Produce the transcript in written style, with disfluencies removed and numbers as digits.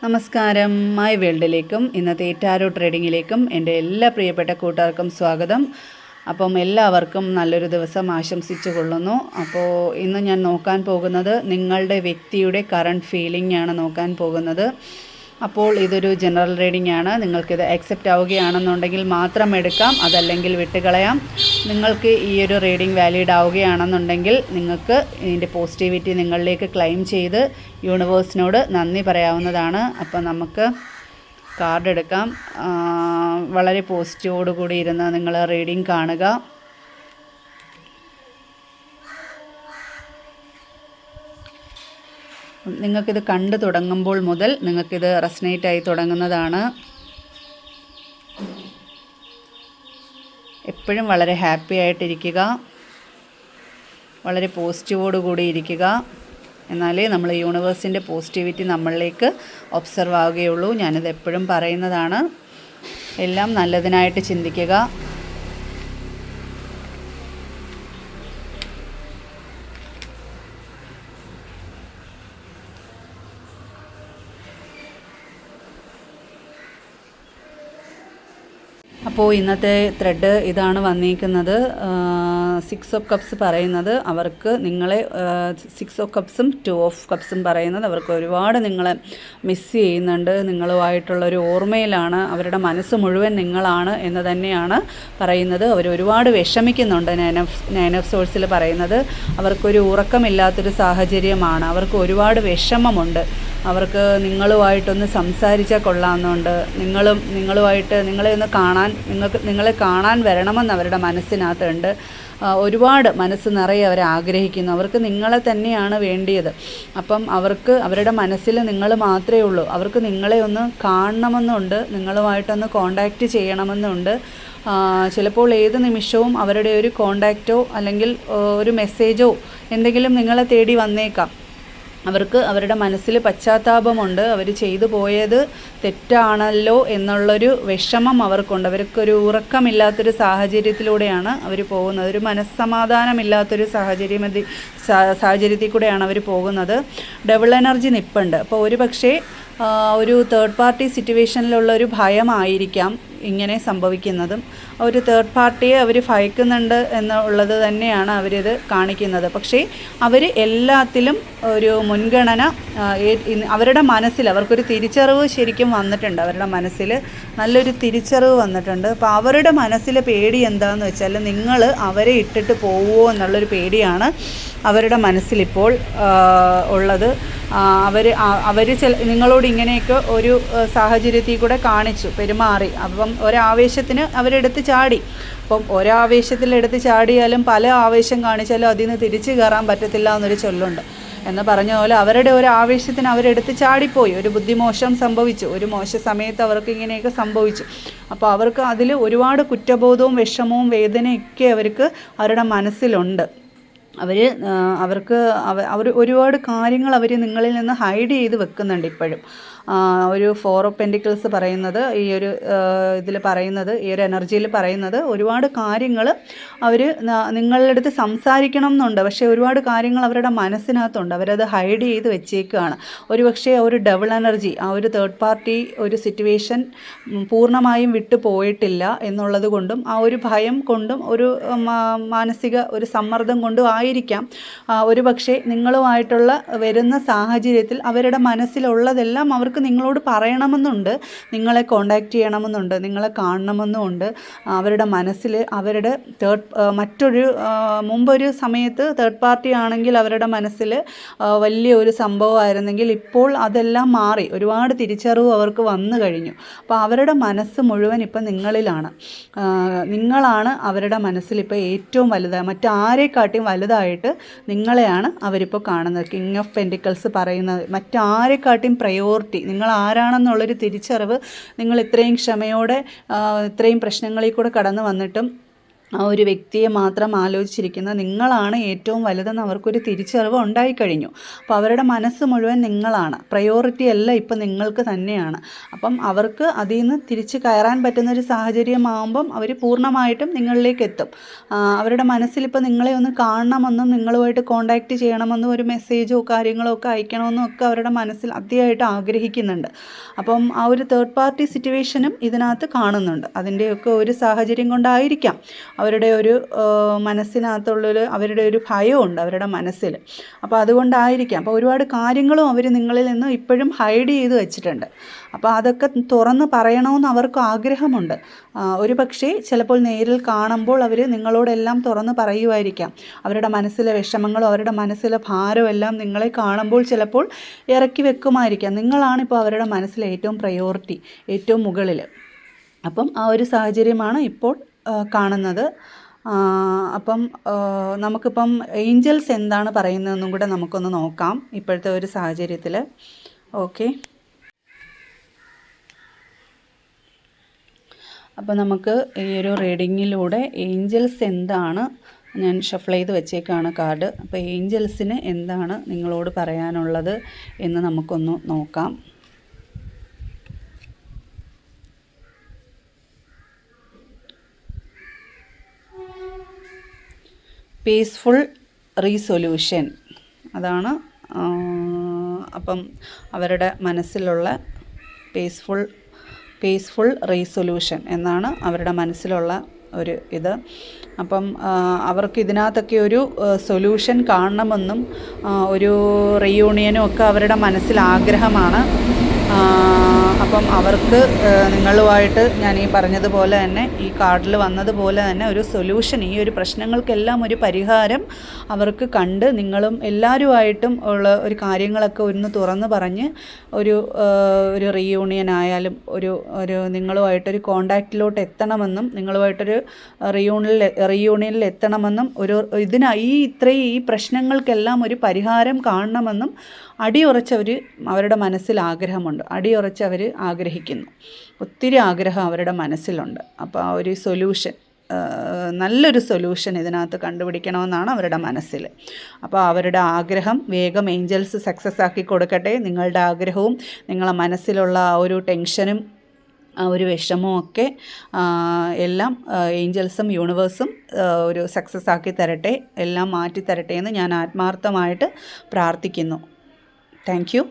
നമസ്കാരം. മൈ വേൾഡിലേക്കും ഇന്നത്തെ ടാരോ ട്രേഡിങ്ങിലേക്കും എൻ്റെ എല്ലാ പ്രിയപ്പെട്ട കൂട്ടുകാർക്കും സ്വാഗതം. അപ്പം എല്ലാവർക്കും നല്ലൊരു ദിവസം ആശംസിച്ചു കൊള്ളുന്നു. അപ്പോൾ ഇന്ന് ഞാൻ നോക്കാൻ പോകുന്നത് നിങ്ങളുടെ വ്യക്തിയുടെ കറണ്ട് ഫീലിംഗ് ആണ് നോക്കാൻ പോകുന്നത്. അപ്പോൾ ഇതൊരു ജനറൽ റീഡിംഗ് ആണ്. നിങ്ങൾക്കിത് അക്സെപ്റ്റ് ആവുകയാണെന്നുണ്ടെങ്കിൽ മാത്രം എടുക്കാം, അതല്ലെങ്കിൽ വിട്ടുകളയാം. നിങ്ങൾക്ക് ഈ ഒരു റീഡിംഗ് വാലിഡ് ആവുകയാണെന്നുണ്ടെങ്കിൽ നിങ്ങൾക്ക് ഇതിൻ്റെ പോസിറ്റിവിറ്റി നിങ്ങളിലേക്ക് ക്ലെയിം ചെയ്ത് യൂണിവേഴ്സിനോട് നന്ദി പറയാവുന്നതാണ്. അപ്പോൾ നമുക്ക് കാർഡ് എടുക്കാം. വളരെ പോസിറ്റീവോടുകൂടി ഇരുന്ന് നിങ്ങൾ റീഡിംഗ് കാണുക. നിങ്ങൾക്കിത് കണ്ടു തുടങ്ങുമ്പോൾ മുതൽ നിങ്ങൾക്കിത് റെസനേറ്റായി തുടങ്ങുന്നതാണ്. എപ്പോഴും വളരെ ഹാപ്പി ആയിട്ടിരിക്കുക, വളരെ പോസിറ്റീവോടുകൂടി ഇരിക്കുക. എന്നാലേ നമ്മൾ യൂണിവേഴ്സിൻ്റെ പോസിറ്റിവിറ്റി നമ്മളിലേക്ക് ഒബ്സർവ് ആവുകയുള്ളൂ. ഞാനിത് എപ്പോഴും പറയുന്നതാണ്. എല്ലാം നല്ലതിനായിട്ട് ചിന്തിക്കുക. അപ്പോൾ ഇന്നത്തെ ത്രെഡ് ഇതാണ് വന്നിരിക്കുന്നത്. 6 ഓഫ് കപ്സ് പറയുന്നത് അവർക്ക് നിങ്ങളെ 6 ഓഫ് കപ്സും 2 ഓഫ് കപ്സും പറയുന്നത് അവർക്ക് ഒരുപാട് നിങ്ങളെ മിസ് ചെയ്യുന്നുണ്ട്. നിങ്ങളുമായിട്ടുള്ളൊരു ഓർമ്മയിലാണ്. അവരുടെ മനസ്സ് മുഴുവൻ നിങ്ങളാണ് എന്ന് തന്നെയാണ് പറയുന്നത്. അവർ ഒരുപാട് വിഷമിക്കുന്നുണ്ട്. നയൻ ഓഫ് സോഴ്സിൽ പറയുന്നത് അവർക്കൊരു ഉറക്കമില്ലാത്തൊരു സാഹചര്യമാണ്. അവർക്ക് ഒരുപാട് വിഷമമുണ്ട്. അവർക്ക് നിങ്ങളുമായിട്ടൊന്ന് സംസാരിച്ചാൽ കൊള്ളാമെന്നുണ്ട്. നിങ്ങളുമായിട്ട് നിങ്ങളെ ഒന്ന് കാണാൻ, നിങ്ങളെ കാണാൻ വരണമെന്ന് അവരുടെ മനസ്സിനകത്തുണ്ട്. ഒരുപാട് മനസ്സ് നിറയെ അവർ ആഗ്രഹിക്കുന്നു. അവർക്ക് നിങ്ങളെ തന്നെയാണ് വേണ്ടിയത്. അപ്പം അവർക്ക് അവരുടെ മനസ്സിൽ നിങ്ങൾ മാത്രമേ ഉള്ളൂ. അവർക്ക് നിങ്ങളെ ഒന്ന് കാണണമെന്നുണ്ട്, നിങ്ങളുമായിട്ടൊന്ന് കോണ്ടാക്റ്റ് ചെയ്യണമെന്നുണ്ട്. ചിലപ്പോൾ ഏത് നിമിഷവും അവരുടെ ഒരു കോണ്ടാക്റ്റോ അല്ലെങ്കിൽ ഒരു മെസ്സേജോ എന്തെങ്കിലും നിങ്ങളെ തേടി വന്നേക്കാം. അവർക്ക് അവരുടെ മനസ്സിൽ പശ്ചാത്താപമുണ്ട്. അവർ ചെയ്തു പോയത് തെറ്റാണല്ലോ എന്നുള്ളൊരു വിഷമം അവർക്കുണ്ട്. അവർക്കൊരു ഉറക്കമില്ലാത്തൊരു സാഹചര്യത്തിലൂടെയാണ് അവർ പോകുന്നത്. ഒരു മനസ്സമാധാനമില്ലാത്തൊരു സാഹചര്യത്തിൽ കൂടെയാണ് അവർ പോകുന്നത്. ഡബിൾ എനർജി നിൽപ്പുണ്ട്. അപ്പോൾ ഒരു പക്ഷേ ഒരു തേർഡ് പാർട്ടി സിറ്റുവേഷനിലുള്ള ഒരു ഭയമായിരിക്കാം ഇങ്ങനെ സംഭവിക്കുന്നതും. ഒരു തേർഡ് പാർട്ടിയെ അവർ ഭയക്കുന്നുണ്ട് എന്നുള്ളത് തന്നെയാണ് അവരിത് കാണിക്കുന്നത്. പക്ഷേ അവർ എല്ലാത്തിലും ഒരു മുൻഗണന അവരുടെ മനസ്സിൽ അവർക്കൊരു തിരിച്ചറിവ് ശരിക്കും വന്നിട്ടുണ്ട്. അവരുടെ മനസ്സിൽ നല്ലൊരു തിരിച്ചറിവ് വന്നിട്ടുണ്ട്. അപ്പോൾ അവരുടെ മനസ്സിലെ പേടി എന്താണെന്ന് വെച്ചാൽ നിങ്ങൾ അവരെ ഇട്ടിട്ട് പോവുമോ എന്നുള്ളൊരു പേടിയാണ് അവരുടെ മനസ്സിലിപ്പോൾ ഉള്ളത്. അവർ നിങ്ങളോട് ഇങ്ങനെയൊക്കെ ഒരു സാഹചര്യത്തിൽ കൂടെ കാണിച്ചു, പെരുമാറി. അപ്പം ഒരാവേശത്തിന് അവരെടുത്ത് ചാടി. അപ്പം ഒരാവേശത്തിലെടുത്ത് ചാടിയാലും പല ആവേശം കാണിച്ചാലും അതിൽ നിന്ന് തിരിച്ചു കയറാൻ പറ്റത്തില്ല എന്നൊരു ചൊല്ലുണ്ട്. എന്ന് പറഞ്ഞ പോലെ അവരുടെ ഒരു ആവേശത്തിന് അവരെടുത്ത് ചാടിപ്പോയി. ഒരു ബുദ്ധിമോശം സംഭവിച്ചു. ഒരു മോശ സമയത്ത് അവർക്ക് ഇങ്ങനെയൊക്കെ സംഭവിച്ചു. അപ്പോൾ അവർക്ക് അതിൽ ഒരുപാട് കുറ്റബോധവും വിഷമവും വേദനയൊക്കെ അവർക്ക് അവരുടെ മനസ്സിലുണ്ട്. അവർക്ക് ഒരുപാട് കാര്യങ്ങൾ അവർ നിങ്ങളിൽ നിന്ന് ഹൈഡ് ചെയ്ത് വെക്കുന്നുണ്ട് ഇപ്പോഴും. ഒരു 4 ഓഫ് പെൻറ്റിക്കിൾസ് പറയുന്നത് ഈ ഒരു ഇതിൽ പറയുന്നത്, ഈ ഒരു എനർജിയിൽ പറയുന്നത് ഒരുപാട് കാര്യങ്ങൾ അവർ നിങ്ങളുടെ അടുത്ത് സംസാരിക്കണം എന്നുണ്ട്. പക്ഷേ ഒരുപാട് കാര്യങ്ങൾ അവരുടെ മനസ്സിനകത്തുണ്ട്. അവരത് ഹൈഡ് ചെയ്ത് വെച്ചേക്കുകയാണ്. ഒരുപക്ഷെ ഒരു ഡബിൾ എനർജി, ആ ഒരു തേർഡ് പാർട്ടി ഒരു സിറ്റുവേഷൻ പൂർണ്ണമായും വിട്ടു പോയിട്ടില്ല എന്നുള്ളത് കൊണ്ടും ആ ഒരു ഭയം കൊണ്ടും ഒരു മാനസിക ഒരു സമ്മർദ്ദം കൊണ്ടും ആയിരിക്കാം. ഒരുപക്ഷെ നിങ്ങളുമായിട്ടുള്ള വരുന്ന സാഹചര്യത്തിൽ അവരുടെ മനസ്സിലുള്ളതെല്ലാം അവർക്ക് നിങ്ങളോട് പറയണമെന്നുണ്ട്, നിങ്ങളെ കോണ്ടാക്റ്റ് ചെയ്യണമെന്നുണ്ട്, നിങ്ങളെ കാണണമെന്നുമുണ്ട്. അവരുടെ മനസ്സിൽ അവരുടെ മുമ്പൊരു സമയത്ത് തേർഡ് പാർട്ടി ആണെങ്കിൽ അവരുടെ മനസ്സിൽ വലിയ ഒരു സംഭവമായിരുന്നെങ്കിൽ ഇപ്പോൾ അതെല്ലാം മാറി. ഒരുപാട് തിരിച്ചറിവ് അവർക്ക് വന്നു കഴിഞ്ഞു. അപ്പോൾ അവരുടെ മനസ്സ് മുഴുവൻ ഇപ്പം നിങ്ങളിലാണ്. നിങ്ങളാണ് അവരുടെ മനസ്സിലിപ്പോൾ ഏറ്റവും വലുതായി, മറ്റാരെക്കാട്ടിയും വലുതായിട്ട് നിങ്ങളെയാണ് അവരിപ്പോൾ കാണുന്നത്. കിങ് ഓഫ് പെൻറ്റിക്കിൾസ് പറയുന്നത് മറ്റാരെക്കാട്ടിയും പ്രയോറിറ്റി നിങ്ങൾ ആരാണെന്നുള്ളൊരു തിരിച്ചറിവ്. നിങ്ങൾ ഇത്രയും ക്ഷമയോടെ ഇത്രയും പ്രശ്നങ്ങളിൽ കൂടെ കടന്നു വന്നിട്ടും ആ ഒരു വ്യക്തിയെ മാത്രം ആലോചിച്ചിരിക്കുന്ന നിങ്ങളാണ് ഏറ്റവും വലുതെന്ന് അവർക്കൊരു തിരിച്ചറിവ് ഉണ്ടായിക്കഴിഞ്ഞു. അപ്പോൾ അവരുടെ മനസ്സ് മുഴുവൻ നിങ്ങളാണ്, പ്രയോറിറ്റി അല്ല ഇപ്പം നിങ്ങൾക്ക് തന്നെയാണ്. അപ്പം അവർക്ക് അതിൽ നിന്ന് തിരിച്ച് കയറാൻ പറ്റുന്നൊരു സാഹചര്യമാകുമ്പം അവർ പൂർണ്ണമായിട്ടും നിങ്ങളിലേക്ക് എത്തും. അവരുടെ മനസ്സിലിപ്പോൾ നിങ്ങളെ ഒന്ന് കാണണമെന്നും നിങ്ങളുമായിട്ട് കോൺടാക്റ്റ് ചെയ്യണമെന്നും ഒരു മെസ്സേജോ കാര്യങ്ങളോ ഒക്കെ അയക്കണമെന്നും ഒക്കെ അവരുടെ മനസ്സിൽ അതിയായിട്ട് ആഗ്രഹിക്കുന്നുണ്ട്. അപ്പം ആ ഒരു തേർഡ് പാർട്ടി സിറ്റുവേഷനും ഇതിനകത്ത് കാണുന്നുണ്ട്. അതിൻ്റെയൊക്കെ ഒരു സാഹചര്യം കൊണ്ടായിരിക്കാം അവരുടെ ഒരു മനസ്സിനകത്തുള്ളൊരു അവരുടെ ഒരു ഭയമുണ്ട് അവരുടെ മനസ്സിൽ. അപ്പോൾ അതുകൊണ്ടായിരിക്കാം. അപ്പോൾ ഒരുപാട് കാര്യങ്ങളും അവർ നിങ്ങളിൽ നിന്ന് ഇപ്പോഴും ഹൈഡ് ചെയ്ത് വെച്ചിട്ടുണ്ട്. അപ്പോൾ അതൊക്കെ തുറന്ന് പറയണമെന്ന് അവർക്ക് ആഗ്രഹമുണ്ട്. ഒരു പക്ഷേ ചിലപ്പോൾ നേരിൽ കാണുമ്പോൾ അവർ നിങ്ങളോടെല്ലാം തുറന്ന് പറയുമായിരിക്കാം. അവരുടെ മനസ്സിലെ വിഷമങ്ങളും അവരുടെ മനസ്സിലെ ഭാരവും എല്ലാം നിങ്ങളെ കാണുമ്പോൾ ചിലപ്പോൾ ഇറക്കി വെക്കുമായിരിക്കാം. നിങ്ങളാണിപ്പോൾ അവരുടെ മനസ്സിലെ ഏറ്റവും പ്രയോറിറ്റി, ഏറ്റവും മുകളിൽ. അപ്പം ആ ഒരു സാഹചര്യമാണ് ഇപ്പോൾ കാണുന്നത്. അപ്പം നമുക്കിപ്പം ഏഞ്ചൽസ് എന്താണ് പറയുന്നതെന്നും കൂടെ നമുക്കൊന്ന് നോക്കാം ഇപ്പോഴത്തെ ഒരു സാഹചര്യത്തിൽ. ഓക്കെ, അപ്പോൾ നമുക്ക് ഈ ഒരു റീഡിങ്ങിലൂടെ ഏഞ്ചൽസ് എന്താണ്, ഞാൻ ഷഫിൾ ചെയ്ത് വെച്ചേക്കാണ് കാർഡ്. അപ്പോൾ ഏഞ്ചൽസിന് എന്താണ് നിങ്ങളോട് പറയാനുള്ളത് എന്ന് നമുക്കൊന്ന് നോക്കാം. പീസ്ഫുൾ റീസൊല്യൂഷൻ അതാണ്. അപ്പം അവരുടെ മനസ്സിലുള്ള പീസ്ഫുൾ റീസൊല്യൂഷൻ എന്നാണ് അവരുടെ മനസ്സിലുള്ള ഒരു ഇത്. അപ്പം അവർക്ക് ഇതിനകത്തൊക്കെ ഒരു സൊല്യൂഷൻ കാണണമെന്നും ഒരു റീയൂണിയനും ഒക്കെ അവരുടെ മനസ്സിൽ ആഗ്രഹമാണ്. അപ്പം അവർക്ക് നിങ്ങളുമായിട്ട് ഞാൻ ഈ പറഞ്ഞതുപോലെ തന്നെ ഈ കാർഡിൽ വന്നതുപോലെ തന്നെ ഒരു സൊല്യൂഷൻ, ഈ ഒരു പ്രശ്നങ്ങൾക്കെല്ലാം ഒരു പരിഹാരം അവർക്ക് കണ്ട് നിങ്ങളും എല്ലാവരുമായിട്ടും ഉള്ള ഒരു കാര്യങ്ങളൊക്കെ ഒന്ന് തുറന്ന് പറഞ്ഞ് ഒരു റീയൂണിയൻ ആയാലും ഒരു നിങ്ങളുമായിട്ടൊരു കോണ്ടാക്റ്റിലോട്ട് എത്തണമെന്നും നിങ്ങളുമായിട്ടൊരു റീയൂണിയനിൽ എത്തണമെന്നും ഈ പ്രശ്നങ്ങൾക്കെല്ലാം ഒരു പരിഹാരം കാണണമെന്നും അടിയുറച്ചവർ അവരുടെ മനസ്സിൽ ആഗ്രഹമുണ്ട്. അടിയുറച്ചവർ ആഗ്രഹിക്കുന്നു. ഒത്തിരി ആഗ്രഹം അവരുടെ മനസ്സിലുണ്ട്. അപ്പോൾ ആ ഒരു സൊല്യൂഷൻ, നല്ലൊരു സൊല്യൂഷൻ ഇതിനകത്ത് കണ്ടുപിടിക്കണമെന്നാണ് അവരുടെ മനസ്സിൽ. അപ്പോൾ അവരുടെ ആഗ്രഹം വേഗം ഏഞ്ചൽസ് സക്സസ് ആക്കി കൊടുക്കട്ടെ. നിങ്ങളുടെ ആഗ്രഹവും നിങ്ങളെ മനസ്സിലുള്ള ആ ഒരു ടെൻഷനും ആ ഒരു വിഷമവും ഒക്കെ എല്ലാം ഏഞ്ചൽസും യൂണിവേഴ്സും ഒരു സക്സസ് ആക്കി തരട്ടെ, എല്ലാം മാറ്റി തരട്ടെ എന്ന് ഞാൻ ആത്മാർത്ഥമായിട്ട് പ്രാർത്ഥിക്കുന്നു. Thank you.